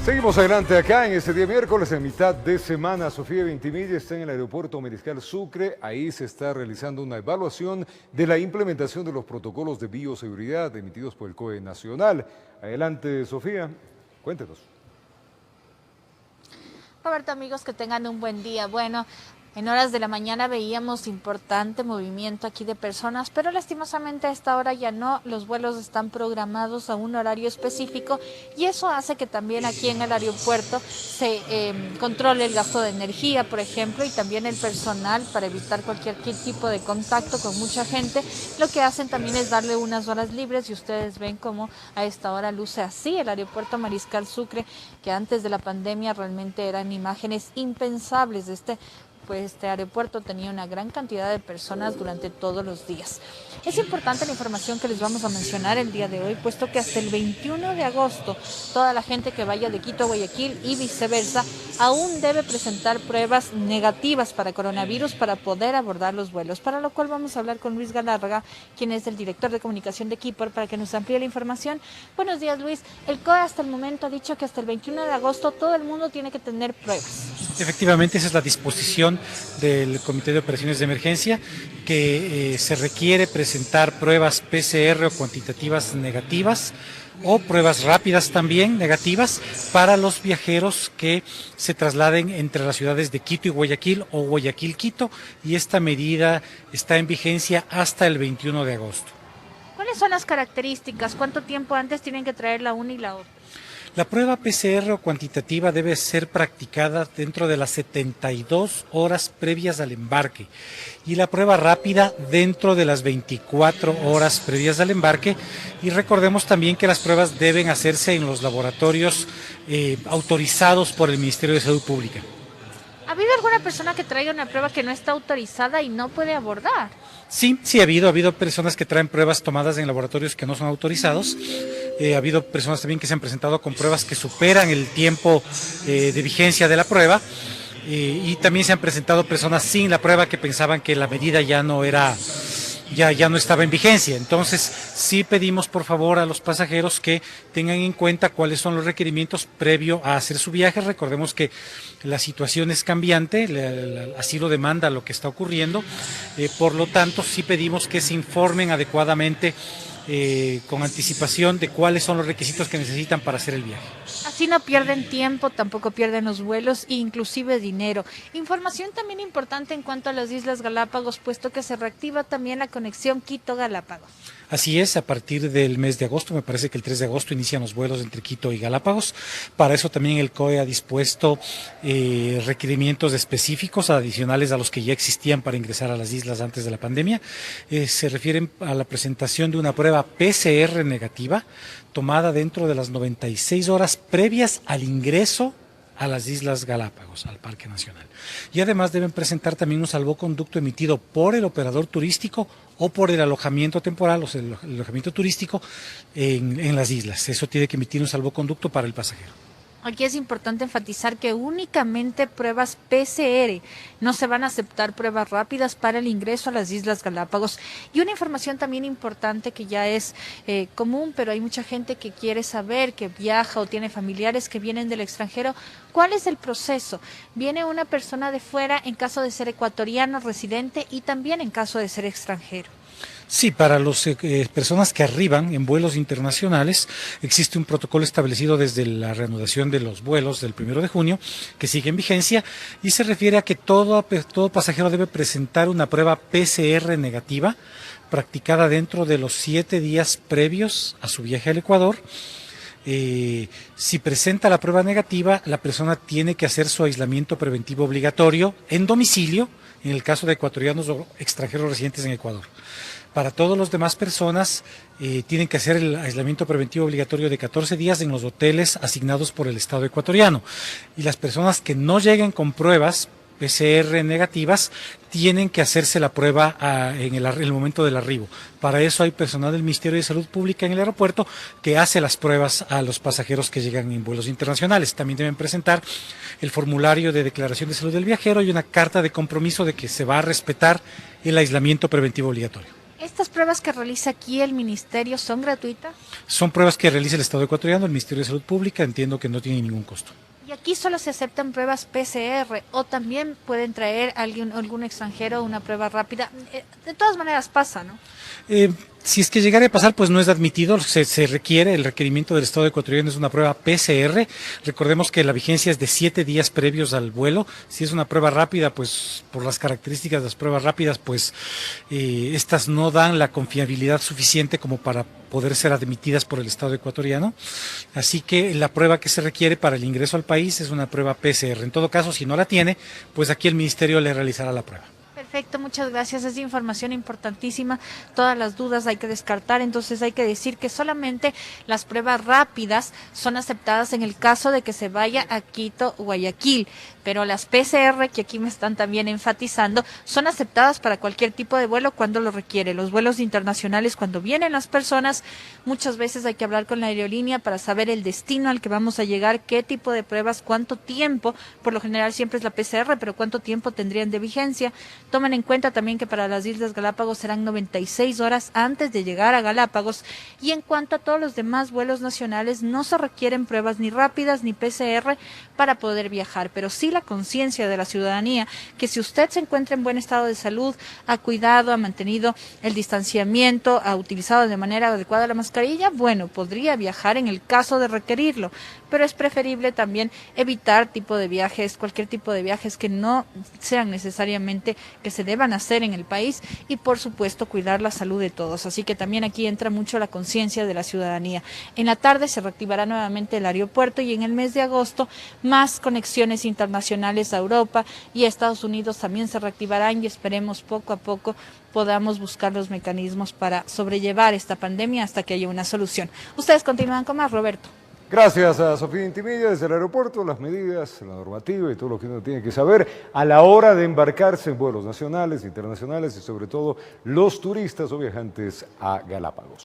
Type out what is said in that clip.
Seguimos adelante acá en este día miércoles, en mitad de semana. Sofía Ventimiglia está en el aeropuerto Mariscal Sucre. Ahí se está realizando una evaluación de la implementación de los protocolos de bioseguridad emitidos por el COE Nacional. Adelante, Sofía, cuéntenos. Roberto, amigos, que tengan un buen día. Bueno, en horas de la mañana veíamos importante movimiento aquí de personas, pero lastimosamente a esta hora ya no. Los vuelos están programados a un horario específico y eso hace que también aquí en el aeropuerto se controle el gasto de energía, por ejemplo, y también el personal para evitar cualquier tipo de contacto con mucha gente. Lo que hacen también es darle unas horas libres y ustedes ven cómo a esta hora luce así el aeropuerto Mariscal Sucre, que antes de la pandemia realmente eran imágenes impensables de este aeropuerto tenía una gran cantidad de personas durante todos los días. Es importante la información que les vamos a mencionar el día de hoy, puesto que hasta el 21 de agosto toda la gente que vaya de Quito a Guayaquil y viceversa aún debe presentar pruebas negativas para coronavirus para poder abordar los vuelos, para lo cual vamos a hablar con Luis Galárraga, quien es el director de comunicación de Quipor, para que nos amplíe la información. Buenos días, Luis. El COE hasta el momento ha dicho que hasta el 21 de agosto todo el mundo tiene que tener pruebas. Efectivamente, esa es la disposición del Comité de Operaciones de Emergencia, que se requiere presentar pruebas PCR o cuantitativas negativas o pruebas rápidas también negativas para los viajeros que se trasladen entre las ciudades de Quito y Guayaquil o Guayaquil-Quito, y esta medida está en vigencia hasta el 21 de agosto. ¿Cuáles son las características? ¿Cuánto tiempo antes tienen que traer la una y la otra? La prueba PCR o cuantitativa debe ser practicada dentro de las 72 horas previas al embarque y la prueba rápida dentro de las 24 horas previas al embarque. Y recordemos también que las pruebas deben hacerse en los laboratorios autorizados por el Ministerio de Salud Pública. ¿Ha habido alguna persona que traiga una prueba que no está autorizada y no puede abordar? Sí, ha habido personas que traen pruebas tomadas en laboratorios que no son autorizados. Ha habido personas también que se han presentado con pruebas que superan el tiempo de vigencia de la prueba. Y también se han presentado personas sin la prueba que pensaban que la medida ya no estaba en vigencia. Entonces, sí pedimos por favor a los pasajeros que tengan en cuenta cuáles son los requerimientos previo a hacer su viaje. Recordemos que la situación es cambiante, así lo demanda lo que está ocurriendo. Por lo tanto, sí pedimos que se informen adecuadamente con anticipación de cuáles son los requisitos que necesitan para hacer el viaje. Así no pierden tiempo, tampoco pierden los vuelos e inclusive dinero. Información también importante en cuanto a las Islas Galápagos, puesto que se reactiva también la conexión Quito-Galápagos. Así es, a partir del mes de agosto, me parece que el 3 de agosto inician los vuelos entre Quito y Galápagos. Para eso también el COE ha dispuesto requerimientos específicos adicionales a los que ya existían para ingresar a las islas antes de la pandemia. Se refieren a la presentación de una prueba PCR negativa tomada dentro de las 96 horas previas al ingreso a las Islas Galápagos, al Parque Nacional. Y además deben presentar también un salvoconducto emitido por el operador turístico o por el alojamiento temporal, o sea, el alojamiento turístico en las islas. Eso tiene que emitir un salvoconducto para el pasajero. Aquí es importante enfatizar que únicamente pruebas PCR, no se van a aceptar pruebas rápidas para el ingreso a las Islas Galápagos. Y una información también importante que ya es común, pero hay mucha gente que quiere saber, que viaja o tiene familiares que vienen del extranjero. ¿Cuál es el proceso? Viene una persona de fuera en caso de ser ecuatoriano, residente, y también en caso de ser extranjero. Sí, para las personas que arriban en vuelos internacionales existe un protocolo establecido desde la reanudación de los vuelos del 1 de junio que sigue en vigencia y se refiere a que todo pasajero debe presentar una prueba PCR negativa practicada dentro de los 7 días previos a su viaje al Ecuador. Si presenta la prueba negativa, la persona tiene que hacer su aislamiento preventivo obligatorio en domicilio en el caso de ecuatorianos o extranjeros residentes en Ecuador. Para todas las demás personas tienen que hacer el aislamiento preventivo obligatorio de 14 días en los hoteles asignados por el Estado ecuatoriano. Y las personas que no lleguen con pruebas PCR negativas tienen que hacerse la prueba en el momento del arribo. Para eso hay personal del Ministerio de Salud Pública en el aeropuerto que hace las pruebas a los pasajeros que llegan en vuelos internacionales. También deben presentar el formulario de declaración de salud del viajero y una carta de compromiso de que se va a respetar el aislamiento preventivo obligatorio. ¿Estas pruebas que realiza aquí el ministerio son gratuitas? Son pruebas que realiza el Estado ecuatoriano, el Ministerio de Salud Pública, entiendo que no tiene ningún costo. Y aquí solo se aceptan pruebas PCR o también pueden traer algún extranjero una prueba rápida. De todas maneras pasa, ¿no? Si es que llegara a pasar, pues no es admitido, se requiere, el requerimiento del Estado ecuatoriano es una prueba PCR. Recordemos que la vigencia es de 7 días previos al vuelo. Si es una prueba rápida, pues por las características de las pruebas rápidas, pues estas no dan la confiabilidad suficiente como para poder ser admitidas por el Estado ecuatoriano. Así que la prueba que se requiere para el ingreso al país es una prueba PCR. En todo caso, si no la tiene, pues aquí el ministerio le realizará la prueba. Perfecto, muchas gracias. Es información importantísima. Todas las dudas hay que descartar. Entonces hay que decir que solamente las pruebas rápidas son aceptadas en el caso de que se vaya a Quito, Guayaquil. Pero las PCR, que aquí me están también enfatizando, son aceptadas para cualquier tipo de vuelo cuando lo requiere. Los vuelos internacionales, cuando vienen las personas, muchas veces hay que hablar con la aerolínea para saber el destino al que vamos a llegar, qué tipo de pruebas, cuánto tiempo. Por lo general siempre es la PCR, pero cuánto tiempo tendrían de vigencia. Tomen en cuenta también que para las Islas Galápagos serán 96 horas antes de llegar a Galápagos. Y en cuanto a todos los demás vuelos nacionales, no se requieren pruebas ni rápidas ni PCR para poder viajar, pero sí la conciencia de la ciudadanía que si usted se encuentra en buen estado de salud, ha cuidado, ha mantenido el distanciamiento, ha utilizado de manera adecuada la mascarilla, bueno, podría viajar en el caso de requerirlo, pero es preferible también evitar cualquier tipo de viajes que no sean necesariamente que se deban hacer en el país y por supuesto cuidar la salud de todos. Así que también aquí entra mucho la conciencia de la ciudadanía. En la tarde se reactivará nuevamente el aeropuerto y en el mes de agosto más conexiones internacionales a Europa y a Estados Unidos también se reactivarán y esperemos poco a poco podamos buscar los mecanismos para sobrellevar esta pandemia hasta que haya una solución. Ustedes continúan con más, Roberto. Gracias a Sofía Intimilla desde el aeropuerto, las medidas, la normativa y todo lo que uno tiene que saber a la hora de embarcarse en vuelos nacionales, internacionales y sobre todo los turistas o viajantes a Galápagos.